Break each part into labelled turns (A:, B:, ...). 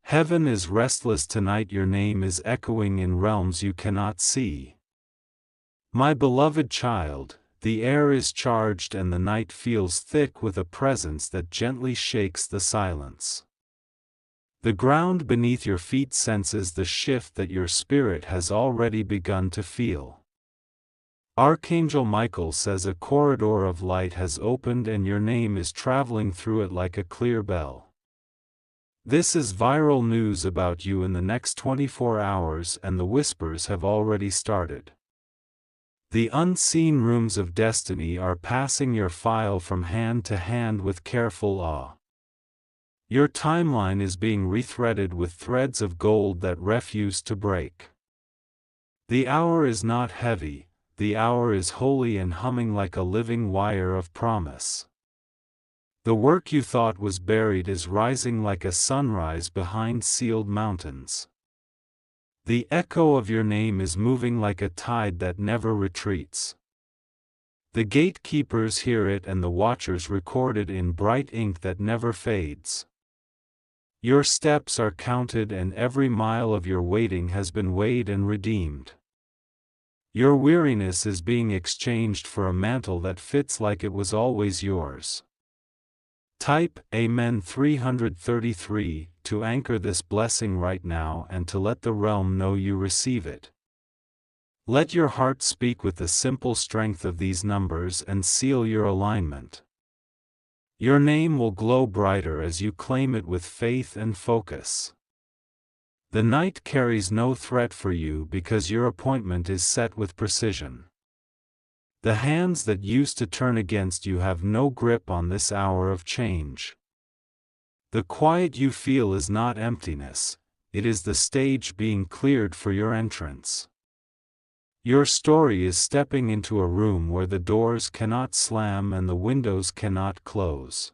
A: Heaven is restless tonight, your name is echoing in realms you cannot see. My beloved child, the air is charged and the night feels thick with a presence that gently shakes the silence. The ground beneath your feet senses the shift that your spirit has already begun to feel. Archangel Michael says a corridor of light has opened and your name is traveling through it like a clear bell. This is viral news about you in the next 24 hours, and the whispers have already started. The unseen rooms of destiny are passing your file from hand to hand with careful awe. Your timeline is being rethreaded with threads of gold that refuse to break. The hour is not heavy, the hour is holy and humming like a living wire of promise. The work you thought was buried is rising like a sunrise behind sealed mountains. The echo of your name is moving like a tide that never retreats. The gatekeepers hear it and the watchers record it in bright ink that never fades. Your steps are counted and every mile of your waiting has been weighed and redeemed. Your weariness is being exchanged for a mantle that fits like it was always yours. Type Amen 333 to anchor this blessing right now and to let the realm know you receive it. Let your heart speak with the simple strength of these numbers and seal your alignment. Your name will glow brighter as you claim it with faith and focus. The night carries no threat for you because your appointment is set with precision. The hands that used to turn against you have no grip on this hour of change. The quiet you feel is not emptiness, it is the stage being cleared for your entrance. Your story is stepping into a room where the doors cannot slam and the windows cannot close.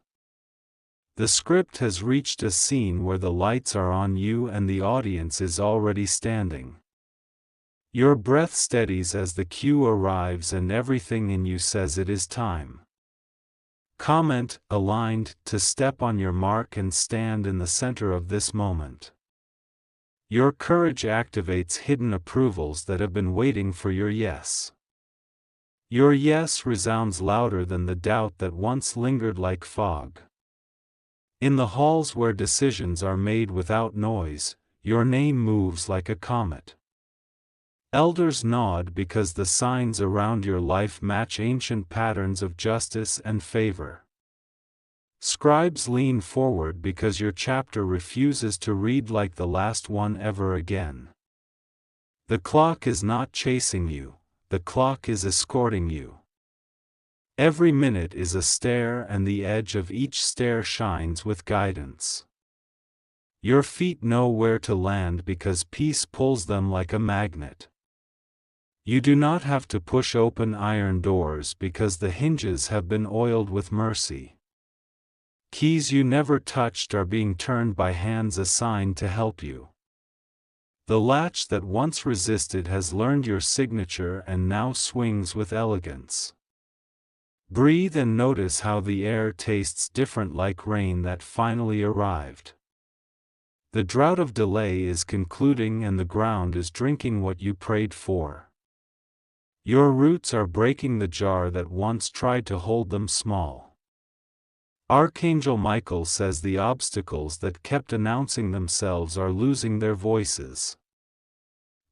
A: The script has reached a scene where the lights are on you and the audience is already standing. Your breath steadies as the cue arrives and everything in you says it is time. Comment, aligned, to step on your mark and stand in the center of this moment. Your courage activates hidden approvals that have been waiting for your yes. Your yes resounds louder than the doubt that once lingered like fog. In the halls where decisions are made without noise, your name moves like a comet. Elders nod because the signs around your life match ancient patterns of justice and favor. Scribes lean forward because your chapter refuses to read like the last one ever again. The clock is not chasing you, the clock is escorting you. Every minute is a stair and the edge of each stair shines with guidance. Your feet know where to land because peace pulls them like a magnet. You do not have to push open iron doors because the hinges have been oiled with mercy. Keys you never touched are being turned by hands assigned to help you. The latch that once resisted has learned your signature and now swings with elegance. Breathe and notice how the air tastes different, like rain that finally arrived. The drought of delay is concluding and the ground is drinking what you prayed for. Your roots are breaking the jar that once tried to hold them small. Archangel Michael says the obstacles that kept announcing themselves are losing their voices.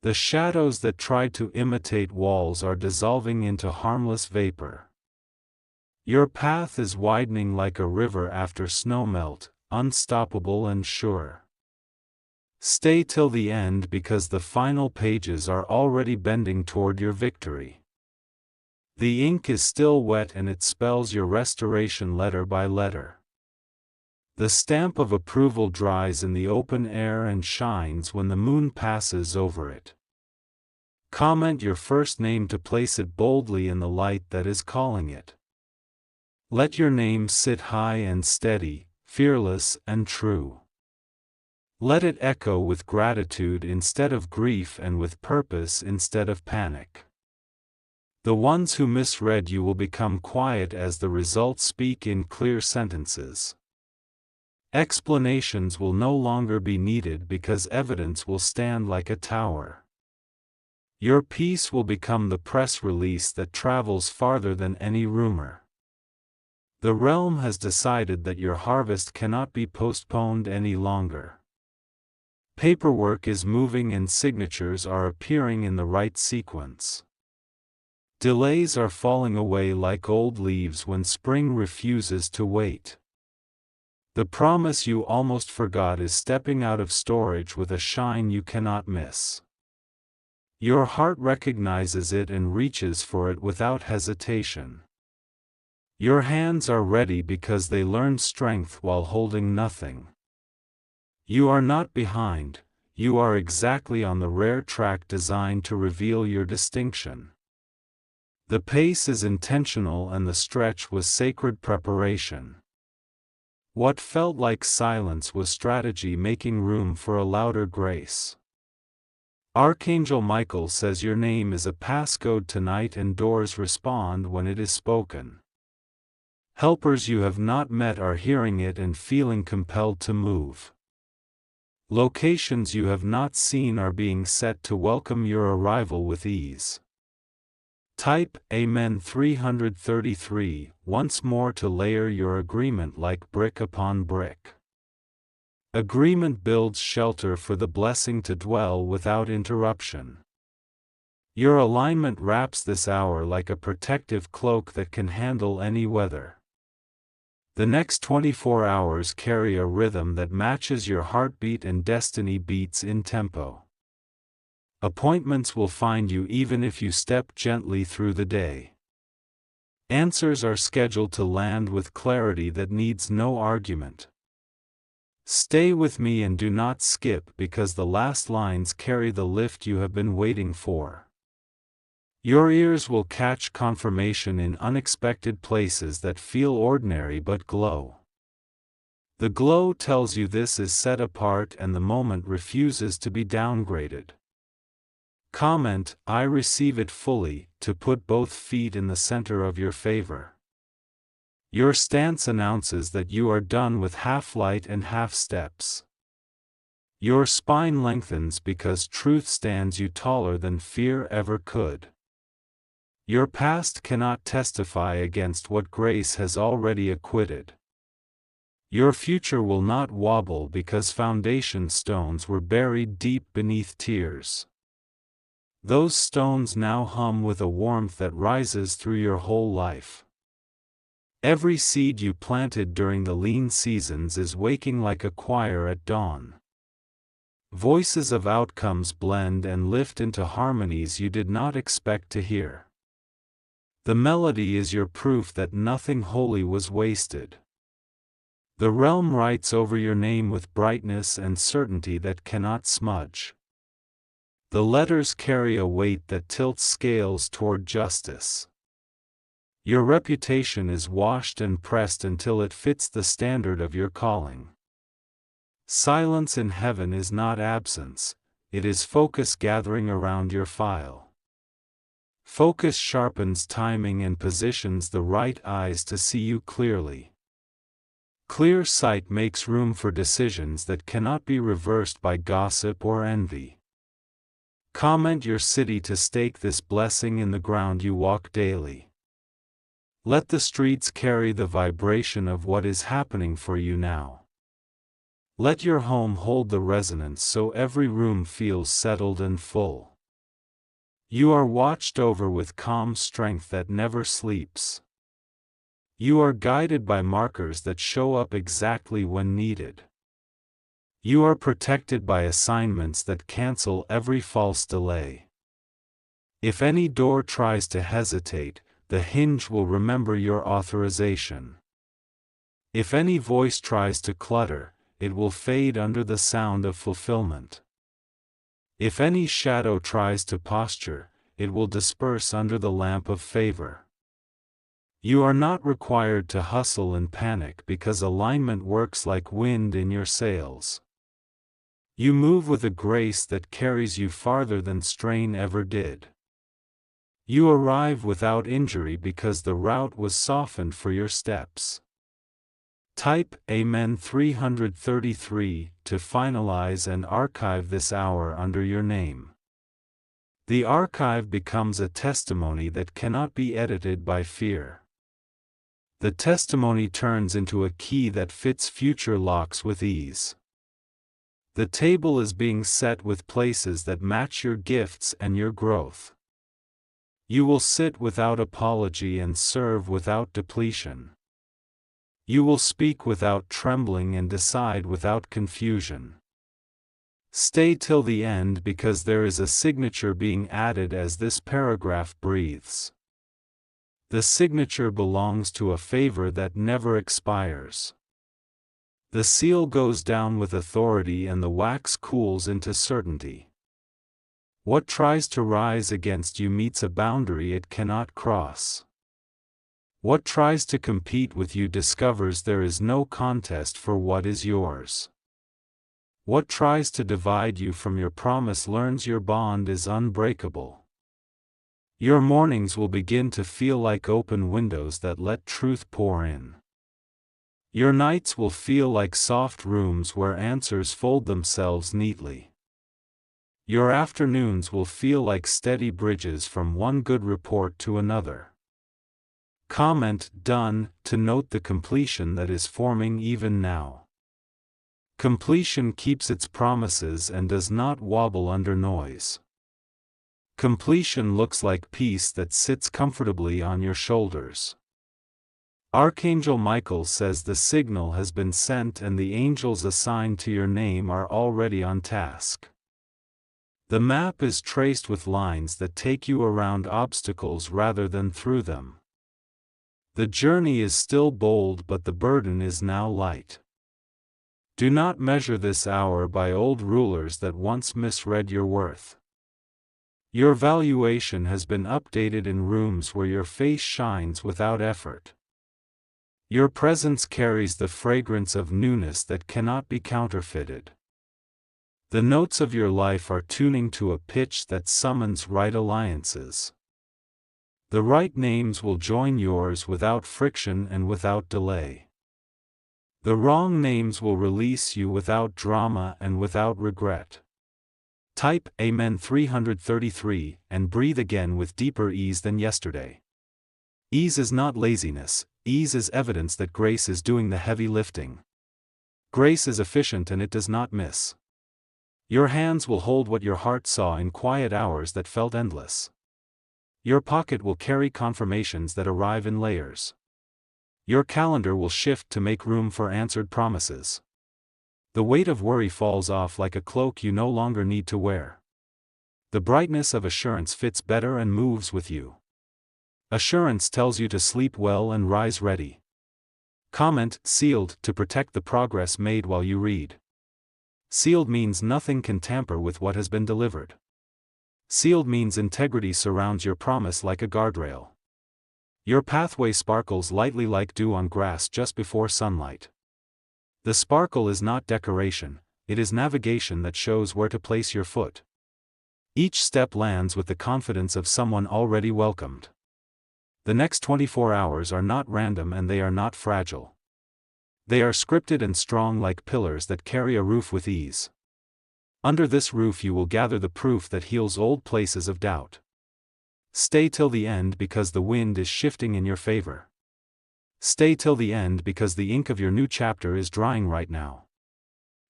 A: The shadows that tried to imitate walls are dissolving into harmless vapor. Your path is widening like a river after snowmelt, unstoppable and sure. Stay till the end because the final pages are already bending toward your victory. The ink is still wet and it spells your restoration letter by letter. The stamp of approval dries in the open air and shines when the moon passes over it. Comment your first name to place it boldly in the light that is calling it. Let your name sit high and steady, fearless and true. Let it echo with gratitude instead of grief and with purpose instead of panic. The ones who misread you will become quiet as the results speak in clear sentences. Explanations will no longer be needed because evidence will stand like a tower. Your peace will become the press release that travels farther than any rumor. The realm has decided that your harvest cannot be postponed any longer. Paperwork is moving and signatures are appearing in the right sequence. Delays are falling away like old leaves when spring refuses to wait. The promise you almost forgot is stepping out of storage with a shine you cannot miss. Your heart recognizes it and reaches for it without hesitation. Your hands are ready because they learned strength while holding nothing. You are not behind, you are exactly on the rare track designed to reveal your distinction. The pace is intentional and the stretch was sacred preparation. What felt like silence was strategy making room for a louder grace. Archangel Michael says your name is a passcode tonight and doors respond when it is spoken. Helpers you have not met are hearing it and feeling compelled to move. Locations you have not seen are being set to welcome your arrival with ease. Type Amen 333 once more to layer your agreement like brick upon brick. Agreement builds shelter for the blessing to dwell without interruption. Your alignment wraps this hour like a protective cloak that can handle any weather. The next 24 hours carry a rhythm that matches your heartbeat and destiny beats in tempo. Appointments will find you even if you step gently through the day. Answers are scheduled to land with clarity that needs no argument. Stay with me and do not skip because the last lines carry the lift you have been waiting for. Your ears will catch confirmation in unexpected places that feel ordinary but glow. The glow tells you this is set apart and the moment refuses to be downgraded. Comment, I receive it fully, to put both feet in the center of your favor. Your stance announces that you are done with half light and half steps. Your spine lengthens because truth stands you taller than fear ever could. Your past cannot testify against what grace has already acquitted. Your future will not wobble because foundation stones were buried deep beneath tears. Those stones now hum with a warmth that rises through your whole life. Every seed you planted during the lean seasons is waking like a choir at dawn. Voices of outcomes blend and lift into harmonies you did not expect to hear. The melody is your proof that nothing holy was wasted. The realm writes over your name with brightness and certainty that cannot smudge. The letters carry a weight that tilts scales toward justice. Your reputation is washed and pressed until it fits the standard of your calling. Silence in heaven is not absence, it is focus gathering around your file. Focus sharpens timing and positions the right eyes to see you clearly. Clear sight makes room for decisions that cannot be reversed by gossip or envy. Comment your city to stake this blessing in the ground you walk daily. Let the streets carry the vibration of what is happening for you now. Let your home hold the resonance so every room feels settled and full. You are watched over with calm strength that never sleeps. You are guided by markers that show up exactly when needed. You are protected by assignments that cancel every false delay. If any door tries to hesitate, the hinge will remember your authorization. If any voice tries to clutter, it will fade under the sound of fulfillment. If any shadow tries to posture, it will disperse under the lamp of favor. You are not required to hustle and panic because alignment works like wind in your sails. You move with a grace that carries you farther than strain ever did. You arrive without injury because the route was softened for your steps. Type Amen 333 to finalize and archive this hour under your name. The archive becomes a testimony that cannot be edited by fear. The testimony turns into a key that fits future locks with ease. The table is being set with places that match your gifts and your growth. You will sit without apology and serve without depletion. You will speak without trembling and decide without confusion. Stay till the end because there is a signature being added as this paragraph breathes. The signature belongs to a favor that never expires. The seal goes down with authority and the wax cools into certainty. What tries to rise against you meets a boundary it cannot cross. What tries to compete with you discovers there is no contest for what is yours. What tries to divide you from your promise learns your bond is unbreakable. Your mornings will begin to feel like open windows that let truth pour in. Your nights will feel like soft rooms where answers fold themselves neatly. Your afternoons will feel like steady bridges from one good report to another. Comment done to note the completion that is forming even now. Completion keeps its promises and does not wobble under noise. Completion looks like peace that sits comfortably on your shoulders. Archangel Michael says the signal has been sent and the angels assigned to your name are already on task. The map is traced with lines that take you around obstacles rather than through them. The journey is still bold but the burden is now light. Do not measure this hour by old rulers that once misread your worth. Your valuation has been updated in rooms where your face shines without effort. Your presence carries the fragrance of newness that cannot be counterfeited. The notes of your life are tuning to a pitch that summons right alliances. The right names will join yours without friction and without delay. The wrong names will release you without drama and without regret. Type Amen 333 and breathe again with deeper ease than yesterday. Ease is not laziness, ease is evidence that grace is doing the heavy lifting. Grace is efficient and it does not miss. Your hands will hold what your heart saw in quiet hours that felt endless. Your pocket will carry confirmations that arrive in layers. Your calendar will shift to make room for answered promises. The weight of worry falls off like a cloak you no longer need to wear. The brightness of assurance fits better and moves with you. Assurance tells you to sleep well and rise ready. Comment sealed to protect the progress made while you read. Sealed means nothing can tamper with what has been delivered. Sealed means integrity surrounds your promise like a guardrail. Your pathway sparkles lightly like dew on grass just before sunlight. The sparkle is not decoration, it is navigation that shows where to place your foot. Each step lands with the confidence of someone already welcomed. The next 24 hours are not random and they are not fragile. They are scripted and strong like pillars that carry a roof with ease. Under this roof you will gather the proof that heals old places of doubt. Stay till the end because the wind is shifting in your favor. Stay till the end because the ink of your new chapter is drying right now.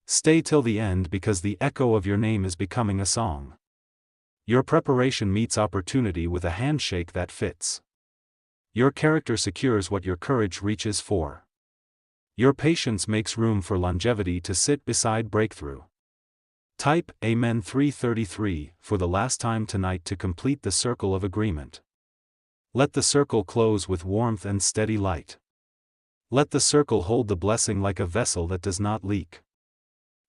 A: Stay till the end because the echo of your name is becoming a song. Your preparation meets opportunity with a handshake that fits. Your character secures what your courage reaches for. Your patience makes room for longevity to sit beside breakthrough. Type Amen 333 for the last time tonight to complete the circle of agreement. Let the circle close with warmth and steady light. Let the circle hold the blessing like a vessel that does not leak.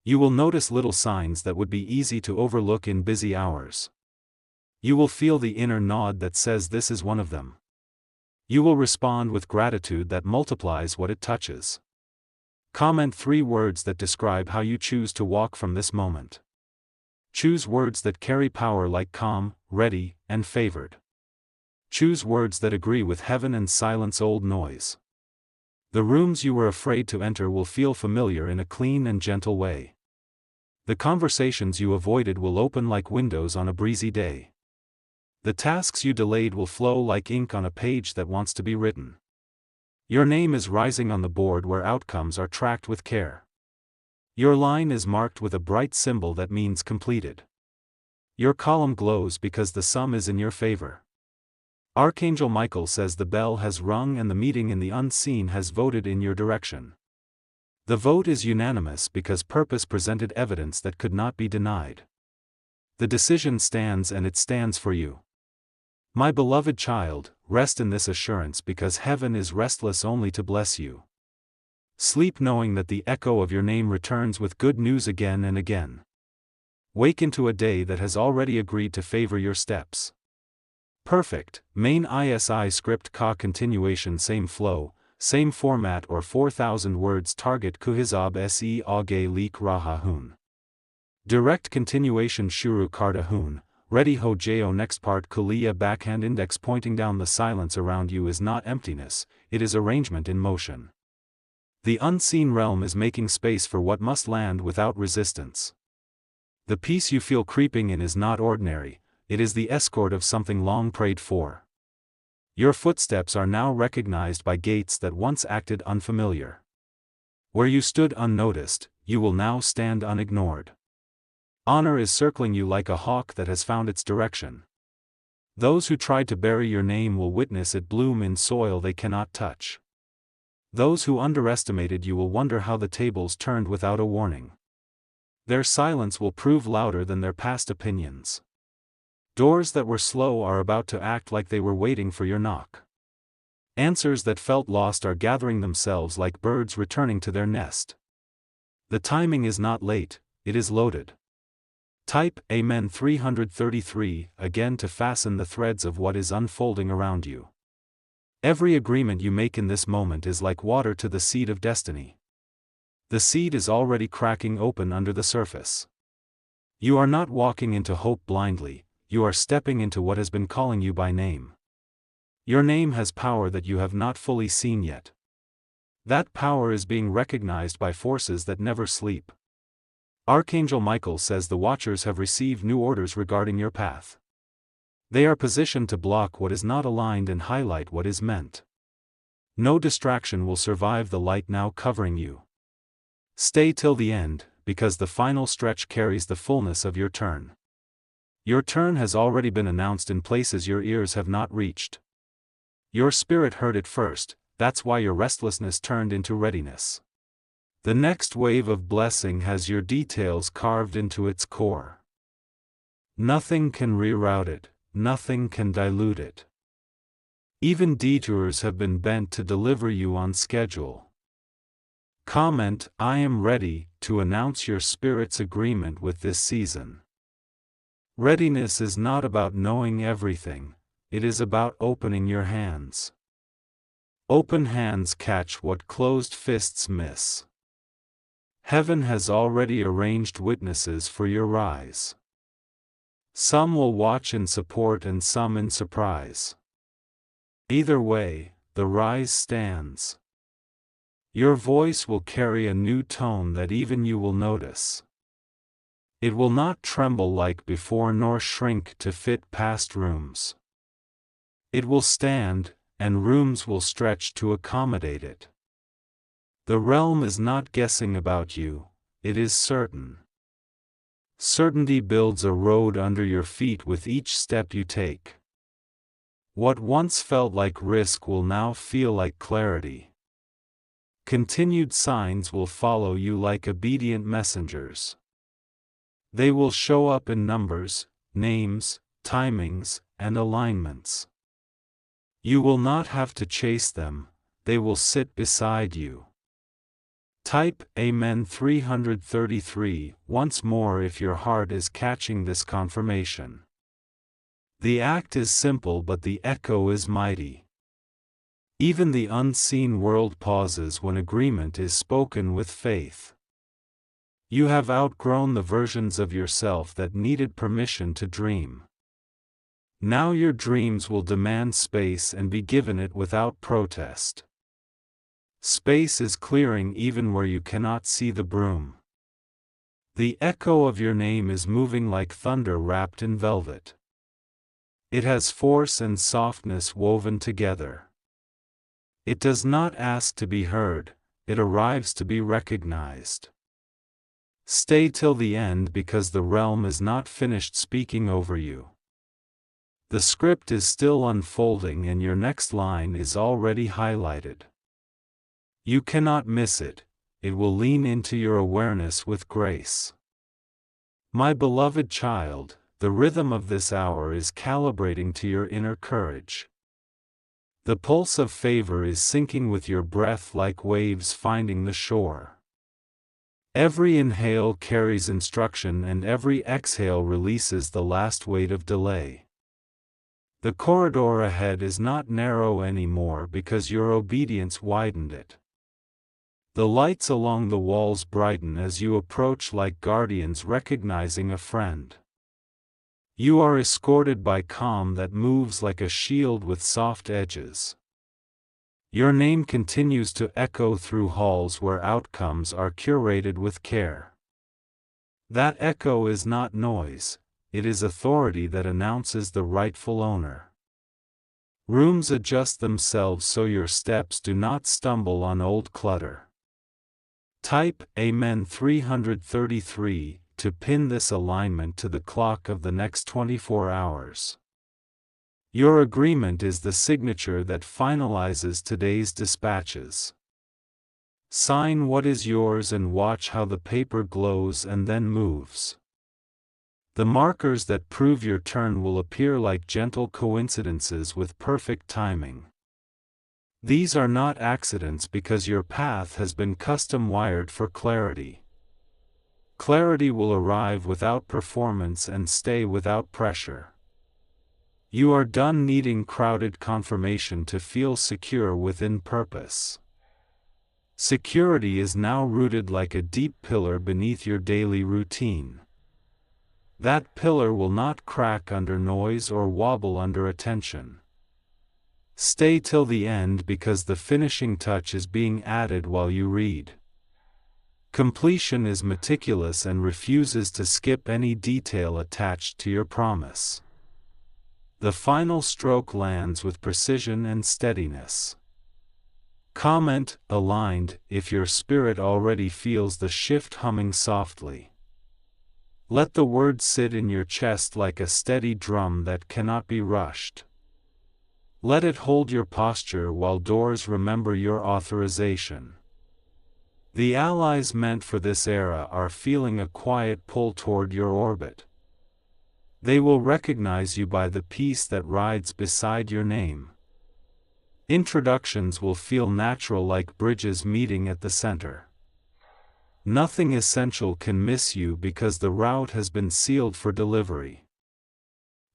A: You will notice little signs that would be easy to overlook in busy hours. You will feel the inner nod that says this is one of them. You will respond with gratitude that multiplies what it touches. Comment 3 words that describe how you choose to walk from this moment. Choose words that carry power like calm, ready, and favored. Choose words that agree with heaven and silence old noise. The rooms you were afraid to enter will feel familiar in a clean and gentle way. The conversations you avoided will open like windows on a breezy day. The tasks you delayed will flow like ink on a page that wants to be written. Your name is rising on the board where outcomes are tracked with care. Your line is marked with a bright symbol that means completed. Your column glows because the sum is in your favor. Archangel Michael says the bell has rung and the meeting in the unseen has voted in your direction. The vote is unanimous because purpose presented evidence that could not be denied. The decision stands and it stands for you. My beloved child, rest in this assurance because heaven is restless only to bless you. Sleep knowing that the echo of your name returns with good news again and again. Wake into a day that has already agreed to favor your steps. Perfect, main ISI script ka continuation same flow, same format or 4,000 words target kuhizab se auge leak raha hun. Direct continuation shuru karda hun, ready ho jo next part kuliya backhand index pointing down the silence around you is not emptiness, it is arrangement in motion. The unseen realm is making space for what must land without resistance. The peace you feel creeping in is not ordinary, it is the escort of something long prayed for. Your footsteps are now recognized by gates that once acted unfamiliar. Where you stood unnoticed, you will now stand unignored. Honor is circling you like a hawk that has found its direction. Those who tried to bury your name will witness it bloom in soil they cannot touch. Those who underestimated you will wonder how the tables turned without a warning. Their silence will prove louder than their past opinions. Doors that were slow are about to act like they were waiting for your knock. Answers that felt lost are gathering themselves like birds returning to their nest. The timing is not late, it is loaded. Type Amen 333 again to fasten the threads of what is unfolding around you. Every agreement you make in this moment is like water to the seed of destiny. The seed is already cracking open under the surface. You are not walking into hope blindly, you are stepping into what has been calling you by name. Your name has power that you have not fully seen yet. That power is being recognized by forces that never sleep. Archangel Michael says the Watchers have received new orders regarding your path. They are positioned to block what is not aligned and highlight what is meant. No distraction will survive the light now covering you. Stay till the end, because the final stretch carries the fullness of your turn. Your turn has already been announced in places your ears have not reached. Your spirit heard it first, that's why your restlessness turned into readiness. The next wave of blessing has your details carved into its core. Nothing can reroute it. Nothing can dilute it. Even detours have been bent to deliver you on schedule. Comment, I am ready, to announce your spirit's agreement with this season. Readiness is not about knowing everything, it is about opening your hands. Open hands catch what closed fists miss. Heaven has already arranged witnesses for your rise. Some will watch in support and some in surprise. Either way, the rise stands. Your voice will carry a new tone that even you will notice. It will not tremble like before nor shrink to fit past rooms. It will stand, and rooms will stretch to accommodate it. The realm is not guessing about you, it is certain. Certainty builds a road under your feet with each step you take. What once felt like risk will now feel like clarity. Continued signs will follow you like obedient messengers. They will show up in numbers, names, timings, and alignments. You will not have to chase them, they will sit beside you. Type Amen 333 once more if your heart is catching this confirmation. The act is simple but the echo is mighty. Even the unseen world pauses when agreement is spoken with faith. You have outgrown the versions of yourself that needed permission to dream. Now your dreams will demand space and be given it without protest. Space is clearing even where you cannot see the broom. The echo of your name is moving like thunder wrapped in velvet. It has force and softness woven together. It does not ask to be heard, it arrives to be recognized. Stay till the end because the realm is not finished speaking over you. The script is still unfolding and your next line is already highlighted. You cannot miss it, it will lean into your awareness with grace. My beloved child, the rhythm of this hour is calibrating to your inner courage. The pulse of favor is syncing with your breath like waves finding the shore. Every inhale carries instruction and every exhale releases the last weight of delay. The corridor ahead is not narrow anymore because your obedience widened it. The lights along the walls brighten as you approach like guardians recognizing a friend. You are escorted by calm that moves like a shield with soft edges. Your name continues to echo through halls where outcomes are curated with care. That echo is not noise, it is authority that announces the rightful owner. Rooms adjust themselves so your steps do not stumble on old clutter. Type Amen 333 to pin this alignment to the clock of the next 24 hours. Your agreement is the signature that finalizes today's dispatches. Sign what is yours and watch how the paper glows and then moves. The markers that prove your turn will appear like gentle coincidences with perfect timing. These are not accidents because your path has been custom wired for clarity. Clarity will arrive without performance and stay without pressure. You are done needing crowded confirmation to feel secure within purpose. Security is now rooted like a deep pillar beneath your daily routine. That pillar will not crack under noise or wobble under attention. Stay till the end because the finishing touch is being added while you read. Completion is meticulous and refuses to skip any detail attached to your promise. The final stroke lands with precision and steadiness. Comment, aligned, if your spirit already feels the shift humming softly. Let the word sit in your chest like a steady drum that cannot be rushed. Let it hold your posture while doors remember your authorization. The allies meant for this era are feeling a quiet pull toward your orbit. They will recognize you by the peace that rides beside your name. Introductions will feel natural like bridges meeting at the center. Nothing essential can miss you because the route has been sealed for delivery.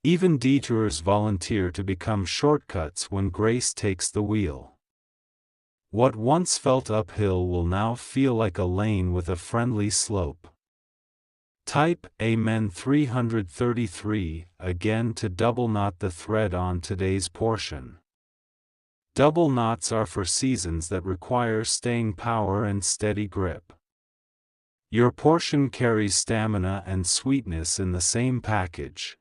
A: Even detours volunteer to become shortcuts when grace takes the wheel. What once felt uphill will now feel like a lane with a friendly slope. Type Amen 333 again to double knot the thread on today's portion. Double knots are for seasons that require staying power and steady grip. Your portion carries stamina and sweetness in the same package.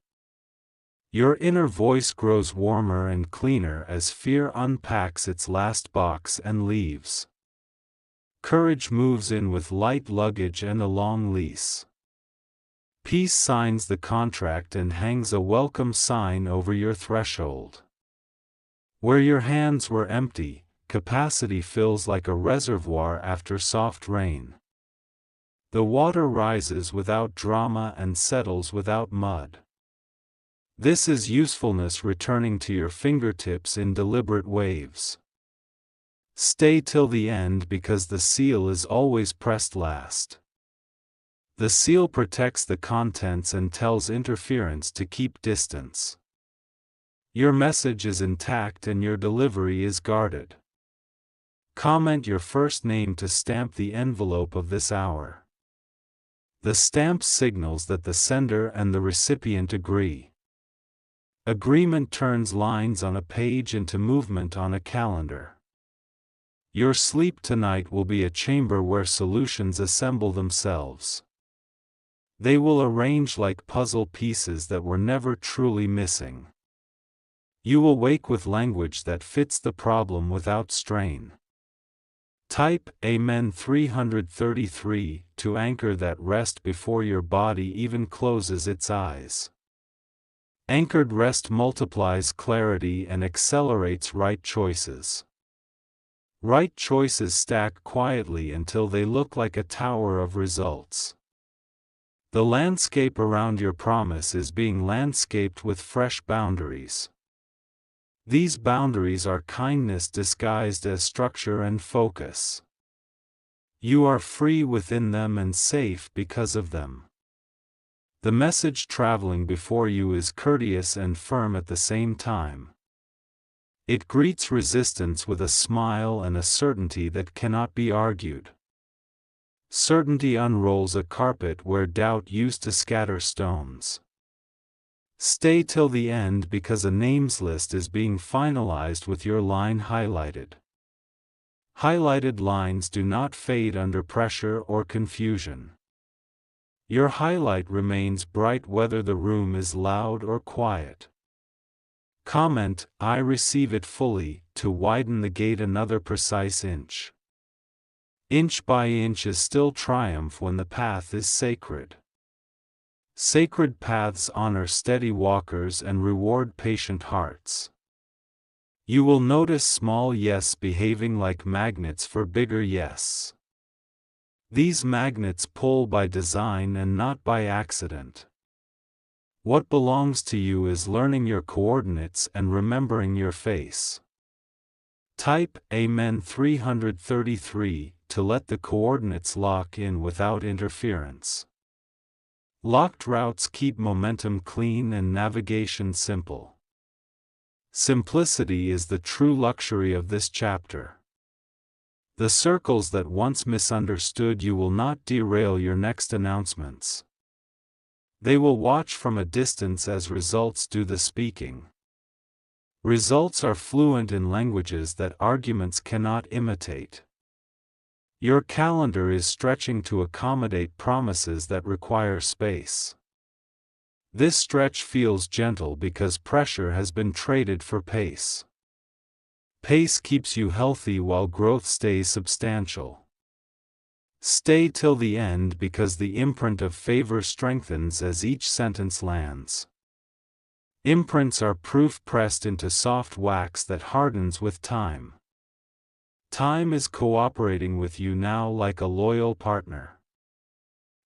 A: Your inner voice grows warmer and cleaner as fear unpacks its last box and leaves. Courage moves in with light luggage and a long lease. Peace signs the contract and hangs a welcome sign over your threshold. Where your hands were empty, capacity fills like a reservoir after soft rain. The water rises without drama and settles without mud. This is usefulness returning to your fingertips in deliberate waves. Stay till the end because the seal is always pressed last. The seal protects the contents and tells interference to keep distance. Your message is intact and your delivery is guarded. Comment your first name to stamp the envelope of this hour. The stamp signals that the sender and the recipient agree. Agreement turns lines on a page into movement on a calendar. Your sleep tonight will be a chamber where solutions assemble themselves. They will arrange like puzzle pieces that were never truly missing. You will wake with language that fits the problem without strain. Type Amen 333 to anchor that rest before your body even closes its eyes. Anchored rest multiplies clarity and accelerates right choices. Right choices stack quietly until they look like a tower of results. The landscape around your promise is being landscaped with fresh boundaries. These boundaries are kindness disguised as structure and focus. You are free within them and safe because of them. The message traveling before you is courteous and firm at the same time. It greets resistance with a smile and a certainty that cannot be argued. Certainty unrolls a carpet where doubt used to scatter stones. Stay till the end because a names list is being finalized with your line highlighted. Highlighted lines do not fade under pressure or confusion. Your highlight remains bright whether the room is loud or quiet. Comment, I receive it fully, to widen the gate another precise inch. Inch by inch is still triumph when the path is sacred. Sacred paths honor steady walkers and reward patient hearts. You will notice small yes behaving like magnets for bigger yes. These magnets pull by design and not by accident. What belongs to you is learning your coordinates and remembering your face. Type Amen 333 to let the coordinates lock in without interference. Locked routes keep momentum clean and navigation simple. Simplicity is the true luxury of this chapter. The circles that once misunderstood you will not derail your next announcements. They will watch from a distance as results do the speaking. Results are fluent in languages that arguments cannot imitate. Your calendar is stretching to accommodate promises that require space. This stretch feels gentle because pressure has been traded for pace. Pace keeps you healthy while growth stays substantial. Stay till the end because the imprint of favor strengthens as each sentence lands. Imprints are proof pressed into soft wax that hardens with time. Time is cooperating with you now like a loyal partner.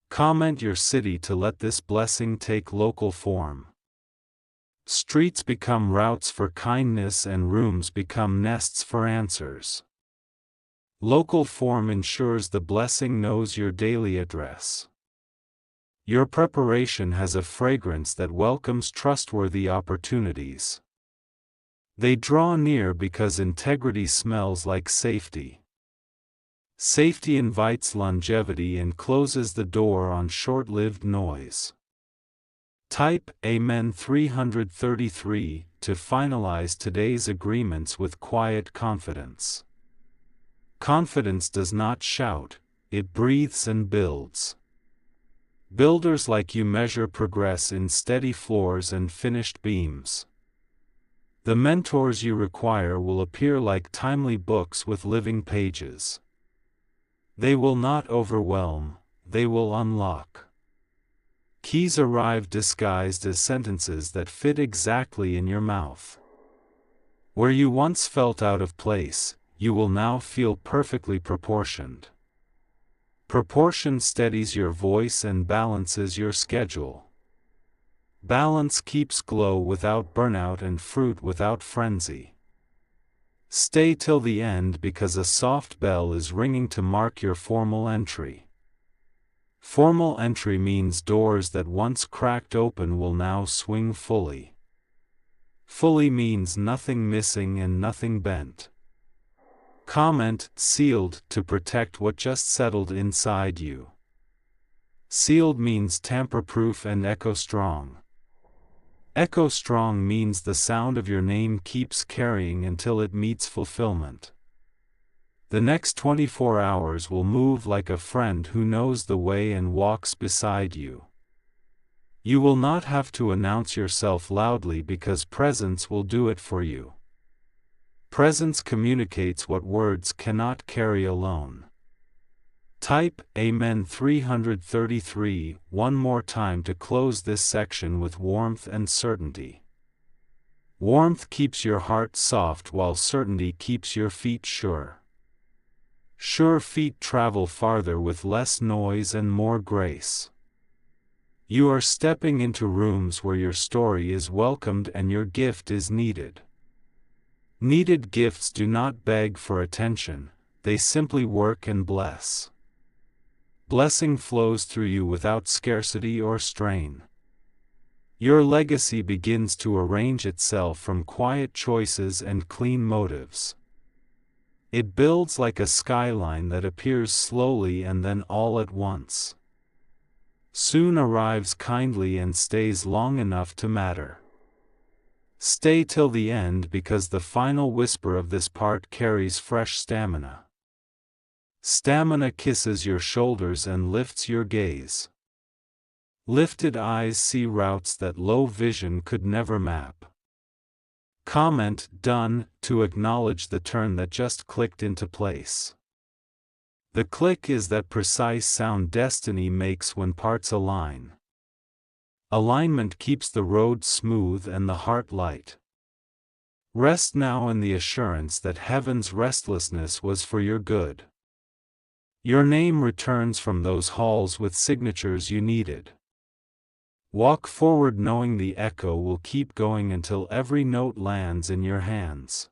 A: Comment your city to let this blessing take local form. Streets become routes for kindness and rooms become nests for answers. Local form ensures the blessing knows your daily address. Your preparation has a fragrance that welcomes trustworthy opportunities. They draw near because integrity smells like safety. Safety invites longevity and closes the door on short-lived noise. Type Amen 333 to finalize today's agreements with quiet confidence. Confidence does not shout, it breathes and builds. Builders like you measure progress in steady floors and finished beams. The mentors you require will appear like timely books with living pages. They will not overwhelm, they will unlock. Keys arrive disguised as sentences that fit exactly in your mouth. Where you once felt out of place, you will now feel perfectly proportioned. Proportion steadies your voice and balances your schedule. Balance keeps glow without burnout and fruit without frenzy. Stay till the end because a soft bell is ringing to mark your formal entry. Formal entry means doors that once cracked open will now swing fully. Fully means nothing missing and nothing bent. Comment, sealed, to protect what just settled inside you. Sealed means tamper-proof and echo-strong. Echo-strong means the sound of your name keeps carrying until it meets fulfillment. The next 24 hours will move like a friend who knows the way and walks beside you. You will not have to announce yourself loudly because presence will do it for you. Presence communicates what words cannot carry alone. Type Amen 333 one more time to close this section with warmth and certainty. Warmth keeps your heart soft while certainty keeps your feet sure. Sure feet travel farther with less noise and more grace. You are stepping into rooms where your story is welcomed and your gift is needed. Needed gifts do not beg for attention, they simply work and bless. Blessing flows through you without scarcity or strain. Your legacy begins to arrange itself from quiet choices and clean motives. It builds like a skyline that appears slowly and then all at once. Soon arrives kindly and stays long enough to matter. Stay till the end because the final whisper of this part carries fresh stamina. Stamina kisses your shoulders and lifts your gaze. Lifted eyes see routes that low vision could never map. Comment done to acknowledge the turn that just clicked into place. The click is that precise sound destiny makes when parts align. Alignment keeps the road smooth and the heart light. Rest now in the assurance that heaven's restlessness was for your good. Your name returns from those halls with signatures you needed. Walk forward knowing the echo will keep going until every note lands in your hands.